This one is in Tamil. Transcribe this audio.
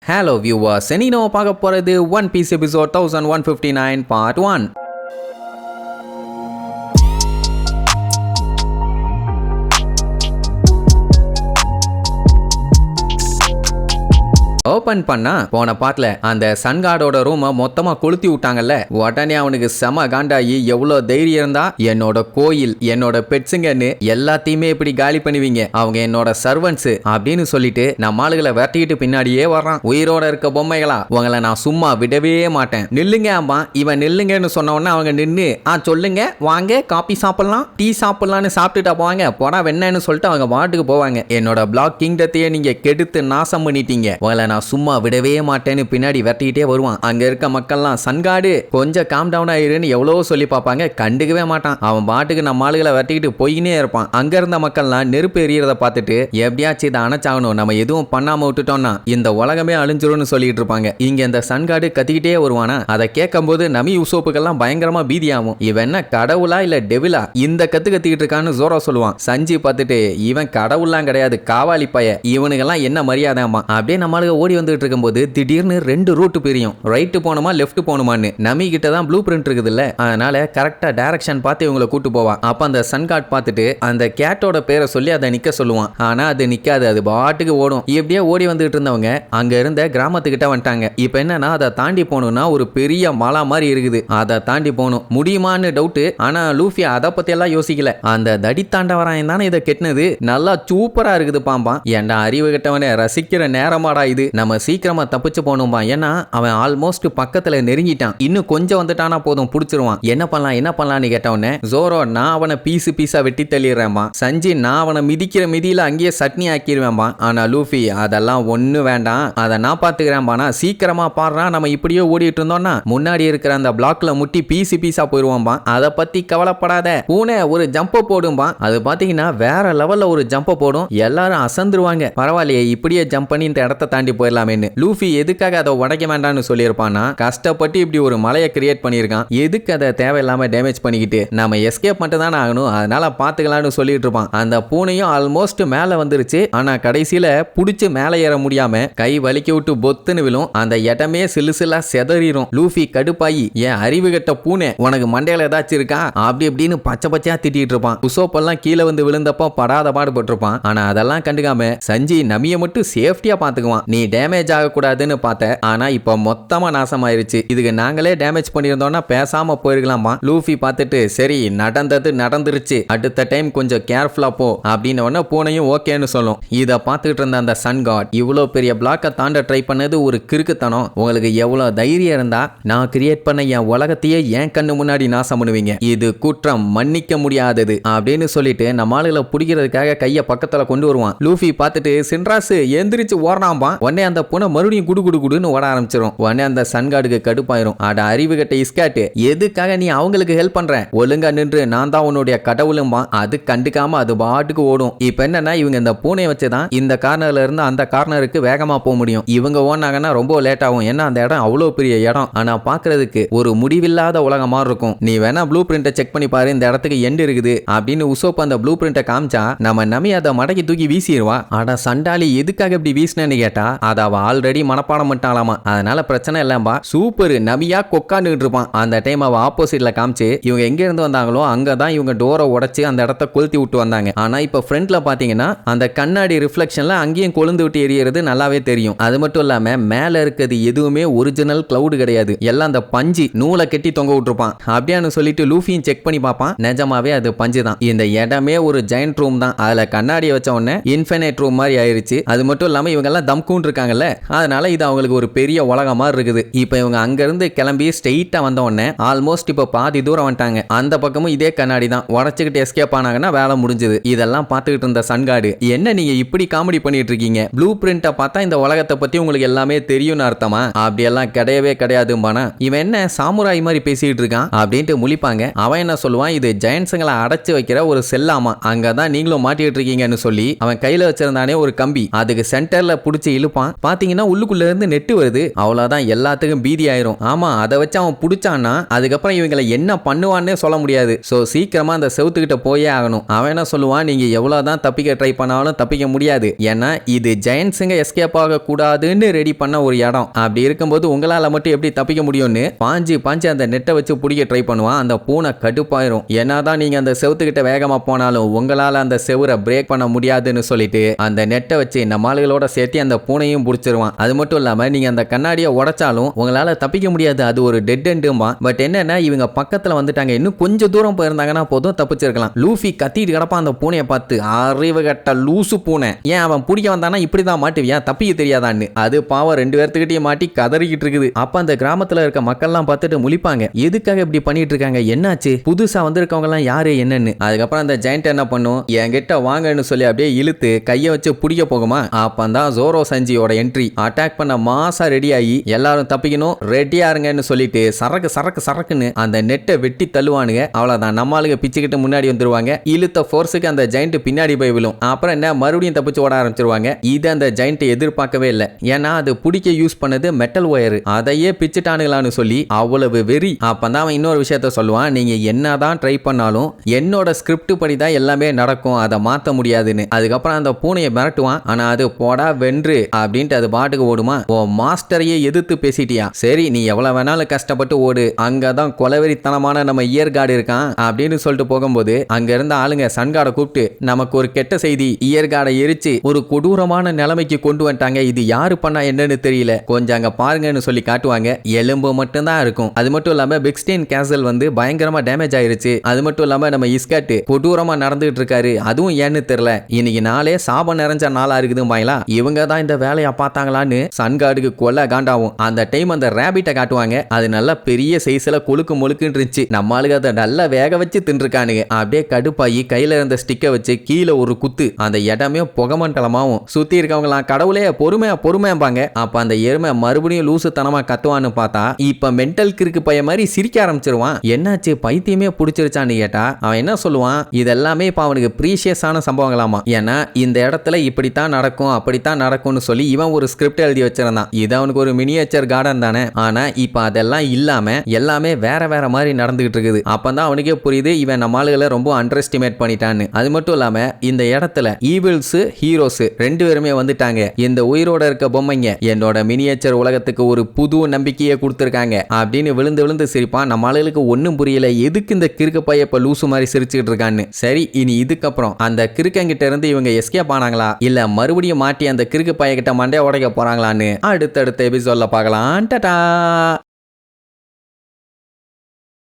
Hello viewers, இன்னைக்கு நம்ம பார்க்க போறது One Piece episode 1159 part 1. Open பண்ணா போன பாட்டுல அந்த சன்கார்டோட ரூமை மொத்தமா கொளுத்தி விட்டாங்கல்ல. உடனே அவனுக்கு செம காண்டாயி எவ்வளவு தைரியம் இருந்தா என்னோட கோயில் என்னோட பெட்ஸுங்கன்னு எல்லாத்தையுமே இப்படி காலி பண்ணுவீங்க, அவங்க என்னோட சர்வன்ஸ் அப்படின்னு சொல்லிட்டு நம்ம ஆளுகளை விரட்டிக்கிட்டு பின்னாடியே வர்றான். உயிரோட இருக்க பொம்மைகளா உங்களை நான் சும்மா விடவே மாட்டேன், நில்லுங்க அம்மா. இவன் நில்லுங்கன்னு சொன்ன உடனே அவங்க நின்று சொல்லுங்க வாங்க காபி சாப்பிடலாம் டீ சாப்பிடலாம்னு சாப்பிட்டுட்டா போவாங்க, போடா வெண்ணன்னு சொல்லிட்டு அவங்க பாட்டுக்கு போவாங்க. என்னோட பிளாக் கிங்டத்தையே நீங்க கெடுத்து நாசம் பண்ணிட்டீங்க, உங்களை நான் சும்மா விடவே மாட்டேன்னு பின்னாடி வெட்டிக்கிட்டே வருவான். அங்க இருக்க மக்கள்லாம் சன்காடு கொஞ்சம் காம் டவுன் ஆயிருன்னு எவ்வளவோ சொல்லி பார்ப்பாங்க, கண்டுக்கவே மாட்டான். அவன் பாட்டுக்கு நம்ம ஆளுகளை வெட்டிக்கிட்டு போயினே இருப்பான். அங்க இருந்த மக்கள்லாம் நெருப்பு எரியறத பார்த்துட்டு எப்படியாச்சும் இதை அணைச்சாகணும், நம்ம எதுவும் பண்ணாம விட்டுட்டோம்னா இந்த உலகமே அழிஞ்சிரும்னு சொல்லிட்டு இருப்பாங்க. இங்க இந்த சன்காடு கத்திக்கிட்டே வருவானா, அதை கேட்கும் போது நமி உசோப்புக்கெல்லாம் பயங்கரமா பீதியாகும். இவன் என்ன கடவுளா இல்ல டெவிலா இந்த கத்திக்கிட்டு இருக்கான்னு ஜோரா சொல்லுவான். சஞ்சி பார்த்துட்டு இவன் கடவுள்லாம் கிடையாது காவாலி பைய, இவனுக்கெல்லாம் என்ன மரியாதைமா அப்படியே நம்மளுக்கு ஓடி வந்துட்டு இருக்கும்போது திடீர்னு ரெண்டு ரூட் பிரியும், ரைட் போணுமா லெஃப்ட் போணுமான்னு. நமி கிட்ட தான் ப்ளூ பிரிண்ட் இருக்குது இல்ல, அதனால கரெக்டா டைரக்ஷன் பார்த்து இவங்களை கூட்டு போவான். அப்ப அந்த சன் கார்ட் பார்த்துட்டு அந்த கேட்டோட பேரை சொல்லி அதை நிக்க சொல்லுவான். ஆனா அது நிக்காது, அது பாட்டுக்கு ஓடும். இப்படியே ஓடி வந்துட்டு இருந்தவங்க அங்க இருந்த கிராமத்துக்கிட்ட வந்துட்டாங்க. இப்ப என்னன்னா அதை தாண்டி போகணும்னா ஒரு பெரிய மலை மாதிரி இருக்குது, அதை தாண்டி போகணும். முடியுமான்னு டவுட். ஆனா லூஃபி அதை பத்தி எல்லாம் யோசிக்கல, அந்த தடி தாண்டவராயன் தானே இதை கெட்டினது, நல்லா சூப்பரா இருக்குது பாம்பா. ஏன்டா அறிவு கிட்டவனே ரசிக்கிற நேரமாடா இது, நம்ம சீக்கிரமா தப்பிச்சு போகணும்பா. ஏன்னா அவன் ஆல்மோஸ்ட் பக்கத்துல நெருங்கிட்டான், இன்னும் கொஞ்சம் வந்துட்டானா போதும் புடிச்சிருவான். என்ன பண்ணலாம்னு கேட்டவனே ஜோரோ நான் அவனை பீஸா வெட்டி தள்ளிடுறேன்பா. சஞ்சி நான் அவனை மிதிக்கிற மிதியில அங்கேயே சட்னி ஆக்கிடுவேன்பா. ஆனா லூஃபி அதெல்லாம் ஒண்ணு வேண்டாம், அதை நான் பாத்துக்கிறேன்பானா. சீக்கிரமா பாடுறான், நம்ம இப்படியே ஓடிட்டு இருந்தோம்னா முன்னாடி இருக்கிற அந்த பிளாக்ல முட்டி பீஸா போயிருவான்பா. அதை பத்தி கவலைப்படாத பூனை, ஒரு ஜம்ப போடும்பா. அது பாத்தீங்கன்னா வேற லெவல்ல ஒரு ஜம்ப போடும், எல்லாரும் அசந்துருவாங்க. பரவாயில்லையே இப்படியே ஜம்ப் பண்ணி இந்த இடத்தை தாண்டி போயிடலாமே. லூஃபி எதுக்காக அதை உடைக்க வேண்டாம்னு சொல்லியிருப்பானா, கஷ்டப்பட்டு இப்படி ஒரு மலையை கிரியேட் பண்ணியிருக்கான், எதுக்கு அதை தேவையில்லாம டேமேஜ் பண்ணிக்கிட்டு நம்ம எஸ்கேப் மட்டும் தானே ஆகணும், அதனால பாத்துக்கலாம்னு சொல்லிட்டு இருப்பான். அந்த பூனையும் ஆல்மோஸ்ட் மேல வந்துருச்சு, ஆனா கடைசியில புடிச்சு மேல ஏற முடியாம கை வலிக்க விட்டு பொத்துன்னு விழும், அந்த இடமே சிலுசிலா செதறிடும். லூஃபி கடுப்பாயி ஏன் அறிவு கட்ட பூனை உனக்கு மண்டையில ஏதாச்சும் இருக்கா அப்படி இப்படின்னு பச்சையா திட்டிட்டு இருப்பான். உசோப்பெல்லாம் கீழே வந்து விழுந்தப்போ படாத பாடுபட்டிருப்பான். ஆனா அதெல்லாம் கண்டுக்காம சஞ்சி நமியை மட்டும் சேஃப்டியா பாத்துக்குவான். நீ டேமேஜ் ஆகக்கூடாதுன்னு பார்த்தேன், ஆனா இப்போ மொத்தமா நாசமாயிருச்சு, இதுக்கு நாங்களே டேமேஜ் பண்ணியிருந்தோம்னா பேசாம போயிருக்கலாமா. லூஃபி பார்த்துட்டு சரி நடந்தது நடந்துருச்சு, அடுத்த டைம் கொஞ்சம் கேர்ஃபுல்லா போ அப்படின்னு உடனே பூனையும் ஓகேன்னு சொல்லும். இதை பார்த்துக்கிட்டு இருந்த அந்த சன் காட் இவ்வளோ பெரிய பிளாக்கை தாண்ட ட்ரை பண்ணது ஒரு கிறுக்குத்தனம், உங்களுக்கு எவ்வளவு தைரியம் இருந்தா நான் கிரியேட் பண்ண என் உலகத்தையே என் கண்ணு முன்னாடி நாசம் பண்ணுவீங்க, இது குற்றம் மன்னிக்க முடியாதது அப்படின்னு சொல்லிட்டு நம்ம ஆளுகளை பிடிக்கிறதுக்காக கையை பக்கத்துல கொண்டு வருவான். லூஃபி பார்த்துட்டு சின்ராசு எந்திரிச்சு ஓடுறான்பா. உடனே அந்த பூனை மறுபடியும் குடுன்னு ஓட ஆரம்பிச்சிடும். உடனே அந்த சன்கார்டுக்கு கடுப்பாயிரும், அட அறிவு கட்ட இஸ்காட்டு எதுக்காக நீ அவங்களுக்கு ஹெல்ப் பண்ற, ஒழுங்கா நின்று நான் தான் உன்னுடைய கடவுளும்பா. அது கண்டுக்காம அது பாட்டுக்கு ஓடும். இப்ப என்னன்னா இவங்க இந்த பூனையை வச்சுதான் இந்த கார்னர்ல இருந்து அந்த கார்னருக்கு வேகமா போக முடியும். இவங்க ஓடினாங்கன்னா ரொம்ப லேட் ஆகும், ஏன்னா அந்த இடம் அவ்வளவு பெரிய இடம், ஆனா பாக்குறதுக்கு ஒரு முடிவில்லாத உலகம் மாதிரி இருக்கும். நீ வேணா ப்ளூ பிரிண்ட செக் பண்ணி பாரு, இந்த இடத்துக்கு எண்ட் இருக்குது அப்படின்னு உசோப் அந்த ப்ளூ பிரிண்ட காமிச்சா நம்ம நம்பி அதை மடக்கி தூக்கி வீசிடுவா. ஆனா சண்டாளி எதுக்காக இப்படி வீசினேன்னு கேட்டா அதை அவ ஆல்ரெடி மனப்பாடம் பண்ணிட்டாலாமா, அதனால பிரச்சனை இல்லம்பா. சூப்பர் நபியா கொக்கான்னு இருப்பான். அந்த டைம் அவ ஆப்போசிட்ல காமிச்சு இவங்க எங்க இருந்து வந்தாங்களோ அங்கதான் இவங்க டோரை உடைச்சு அந்த இடத்த கொளுத்தி விட்டு வந்தாங்க. ஆனா இப்ப ஃப்ரண்ட்ல பாத்தீங்கன்னா அந்த கண்ணாடி ரிஃப்ளெக்ஷன்ல அங்கேயும் கொழுந்து விட்டு எரியறது நல்லாவே தெரியும். அது மட்டும் இல்லாம மேல இருக்கிறது எதுவுமே ஒரிஜினல் கிளவுட் கிடையாது, எல்லாம் அந்த பஞ்சு நூலை கட்டி தொங்க விட்டுருப்பான். அப்படியான்னு சொல்லிட்டு லூஃபியும் செக் பண்ணி பார்ப்பான், நிஜமாவே அது பஞ்சு தான். இந்த இடமே ஒரு ஜெயண்ட் ரூம் தான், அதுல கண்ணாடியை வச்ச உடனே இன்ஃபினைட் ரூம் மாதிரி ஆயிருச்சு. அது மட்டும் இல்லாம இவங்க எல்லாம் தம்கூன் இருக்காங்கல்ல, அதனால இது அவங்களுக்கு ஒரு பெரிய உலகம் மாதிரி இருக்குது. இப்போ இவங்க அங்க இருந்து கிளம்பி ஸ்ட்ரெயிட்டா வந்த உடனே ஆல்மோஸ்ட் இப்போ பாதி தூரம் வந்துட்டாங்க. அந்த பக்கமும் இதே கண்ணாடி தான், உடச்சுக்கிட்டு எஸ்கேப் ஆனாங்கன்னா வேலை முடிஞ்சது. இதெல்லாம் பார்த்துக்கிட்டு இருந்த சன்கார்டு என்ன நீங்க இப்படி காமெடி பண்ணிட்டு இருக்கீங்க, ப்ளூ பிரிண்ட பார்த்தா இந்த உலகத்தை பத்தி உங்களுக்கு எல்லாமே தெரியும்னு அர்த்தமா, அப்படியெல்லாம் கிடையவே கிடையாதும்பானா. இவன் என்ன சாமுராய் மாதிரி பேசிட்டு இருக்கான் அப்படின்ட்டு முழிப்பாங்க. அவன் என்ன சொல்லுவான், இது ஜெயன்ஸுங்களை அடைச்சு வைக்கிற ஒரு செல்லாமா, அங்கதான் நீங்களும் மாட்டிட்டு இருக்கீங்கன்னு சொல்லி அவன் கையில வச்சிருந்தானே ஒரு கம்பி, அதுக்கு சென்டர்ல புடிச்சு இழுப்பான். திறப்பான். பாத்தீங்கன்னா உள்ளுக்குள்ள இருந்து நெட்டு வருது. அவ்வளவுதான், எல்லாத்துக்கும் பீதி ஆயிரும். ஆமா, அதை வச்சு அவன் புடிச்சான்னா அதுக்கப்புறம் இவங்களை என்ன பண்ணுவான்னே சொல்ல முடியாது. சோ சீக்கிரமா அந்த செவுத்துக்கிட்ட போயே ஆகணும். அவன் என்ன சொல்லுவான், நீங்க எவ்வளவுதான் தப்பிக்க ட்ரை பண்ணாலும் தப்பிக்க முடியாது. ஏன்னா இது ஜெயன்ட்ஸுங்க எஸ்கேப் ஆக கூடாதுன்னு ரெடி பண்ண ஒரு இடம். அப்படி இருக்கும்போது உங்களால மட்டும் எப்படி தப்பிக்க முடியும்னு பாஞ்சு அந்த நெட்டை வச்சு பிடிக்க ட்ரை பண்ணுவான். அந்த பூனை கடுப்பாயிரும். என்னதான் நீங்க அந்த செவுத்துக்கிட்ட வேகமா போனாலும் உங்களால அந்த செவுரை பிரேக் பண்ண முடியாதுன்னு சொல்லிட்டு அந்த நெட்டை வச்சு நம்ம ஆளுகளோட சேர்த்து அந்த பூனையும் பிடிச்சிருவான். அது மட்டும் இல்லாம நீங்க அந்த கண்ணாடியை உடைச்சாலும் உங்களால தப்பிக்க முடியாது, அது ஒரு டெட் எண்டுமா. பட் என்னன்னா இவங்க பக்கத்துல வந்துட்டாங்க, இன்னும் கொஞ்சம் தூரம் போயிருந்தாங்கன்னா போதும் தப்பிச்சிருக்கலாம். லூஃபி கத்திட்டு கிடப்பான் அந்த பூனையை பார்த்து, அறிவு கட்ட லூசு பூனை, ஏன் அவன் பிடிக்க வந்தானா இப்படிதான் மாட்டுவியா, தப்பிக்க தெரியாதான்னு. அது பாவம் 2 பேர்த்துக்கிட்டே மாட்டி கதறிக்கிட்டு இருக்குது. அப்ப அந்த கிராமத்துல இருக்க மக்கள்லாம் பார்த்துட்டு முழிப்பாங்க, எதுக்காக இப்படி பண்ணிட்டு இருக்காங்க, என்னாச்சு, புதுசா வந்திருக்கவங்க எல்லாம் யாரு என்னன்னு. அதுக்கப்புறம் அந்த ஜெயண்ட் என்ன பண்ணும், என்கிட்ட வாங்கன்னு சொல்லி அப்படியே இழுத்து கையை வச்சு பிடிக்க போகுமா. அப்பந்தான் ஜோரோ சஞ்சியோட என்ட்ரி. அட்டாக் பண்ண மாசா ரெடி ஆகி எல்லாரும் தப்பிக்கணும் ரெடியா இருங்கன்னு சொல்லிட்டு சரக்குன்னு அந்த நெட்டை வெட்டி தள்ளுவானுங்க. அவ்வளவுதான், நம்ம ஆளுங்க பிச்சுக்கிட்டு முன்னாடி வந்துருவாங்க. இழுத்த ஃபோர்ஸுக்கு அந்த ஜெயண்ட் பின்னாடி போய் விழும். அப்புறம் என்ன, மறுபடியும் தப்பிச்சு ஓட ஆரம்பிச்சிருவாங்க. இது அந்த ஜெயண்ட் எதிர்பார்க்கவே இல்லை. ஏன்னா அது பிடிக்க யூஸ் பண்ணது மெட்டல் ஒயர், அதையே பிச்சுட்டானுங்களான்னு சொல்லி அவ்வளவு வெறி. அப்பதான் அவன் இன்னொரு விஷயத்த சொல்லுவான், நீங்க என்னதான் ட்ரை பண்ணாலும் என்னோட ஸ்கிரிப்ட் படி தான் எல்லாமே நடக்கும், அதை மாத்த முடியாதுன்னு. அதுக்கப்புறம் அந்த பூனையை மிரட்டுவான். ஆனா அது போடா வென்று அப்படின்ட்டு அது பாட்டுக்கு ஓடுமா. ஓ மாஸ்டரையே எதிர்த்து பேசிட்டியா, சரி நீ எவ்வளவு வேணாலும் கஷ்டப்பட்டு ஓடு, அங்கதான் கொலவெறித்தனமான நம்ம இயர்கார்டு இருக்கான் அப்படின்னு சொல்லிட்டு போகும்போது அங்க இருந்த ஆளுங்க சன்கார்டை கூப்பிட்டு, நமக்கு ஒரு கெட்ட செய்தி, இயர்கார்டை எரிச்சு ஒரு கொடூரமான நிலைமைக்கு கொண்டு வந்துட்டாங்க, இது யாரு பண்ணா என்னன்னு தெரியல, கொஞ்சம் அங்க பாருங்கன்னு சொல்லி காட்டுவாங்க. எலும்பு மட்டும் தான் இருக்கும். அது மட்டும் இல்லாம பிக்ஸ்டேன் கேசல் வந்து பயங்கரமா டேமேஜ் ஆயிருச்சு. அது மட்டும் இல்லாம நம்ம இஸ்கட் கொடூரமா நடந்துட்டு இருக்காரு, அதுவும் ஏன்னு தெரியல. இன்னைக்கு நாளே சாபம் நிறைஞ்ச நாளா இருக்குது பாங்களா. இவங்க தான் இந்த வேலையை பார்த்தாங்களான்னு சன்கார்டுக்கு கொல்ல காண்டாவும். அந்த டைம் அந்த ரேபிட்டை காட்டுவாங்க. அது நல்லா பெரிய சைஸ்ல கொழுக்கு முழுக்குன்னு இருந்துச்சு. நம்ம ஆளுங்க அதை நல்லா வேக வச்சு தின்றுக்கானுங்க. அப்படியே கடுப்பாயி கையில இருந்த ஸ்டிக்கை வச்சு கீழே ஒரு குத்து, அந்த இடமே புகமண்டலமாவும். சுத்தி இருக்கவங்களாம் கடவுளே பொறுமையாம்பாங்க. அப்ப அந்த எருமை மறுபடியும் லூசு தனமா கத்துவான்னு பார்த்தா இப்ப மென்டல் கிறுக்கு பைய மாதிரி சிரிக்க ஆரம்பிச்சிருவான். என்னாச்சு, பைத்தியமே பிடிச்சிருச்சான்னு கேட்டா அவன் என்ன சொல்லுவான், இதெல்லாமே இப்ப அவனுக்கு ப்ரீஷியஸான சம்பவங்களாமா. ஏன்னா இந்த இடத்துல இப்படித்தான் நடக்கும் அப்படித்தான் நடக்கும்னு சொல்லி இவன் ஒரு ஸ்கிரிப்ட் எழுதி வச்சிருந்தான். இது அவனுக்கு ஒரு மினியேச்சர் கார்டன் தானே. ஆனா இப்ப அதெல்லாம் இல்லாம எல்லாமே வேற மாதிரி நடந்துகிட்டு இருக்குது. அப்பதான் அவனுக்கே புரியுது இவன் நம்ம ஆளுகளை ரொம்ப அண்டர் எஸ்டிமேட் பண்ணிட்டான்னு. அது மட்டும் இல்லாம இந்த இடத்துல ஈவில்ஸ் ஹீரோஸ் 2 பேருமே வந்துட்டாங்க. இந்த உயிரோட இருக்க பொம்மைங்க என்னோட மினியேச்சர் உலகத்துக்கு ஒரு புது நம்பிக்கையை கொடுத்திருக்காங்க அப்படின்னு விழுந்து சிரிப்பான். நம்ம ஆளுகளுக்கு ஒன்னும் புரியல, எதுக்கு இந்த கிறுக்கு பைய இப்ப லூசு மாதிரி சிரிச்சுட்டு இருக்கான்னு. சரி, இனி இதுக்கப்புறம் அந்த கிறுக்கங்கிட்ட இருந்து இவங்க எஸ்கேப் ஆனாங்களா இல்ல மறுபடியும் மாட்டி அந்த கிறுக்கு பைய கிட்ட மண்டைய உடைக்க போறாங்களான்னு அடுத்தடுத்த எபிசோட்ல பார்க்கலாம். டாடா.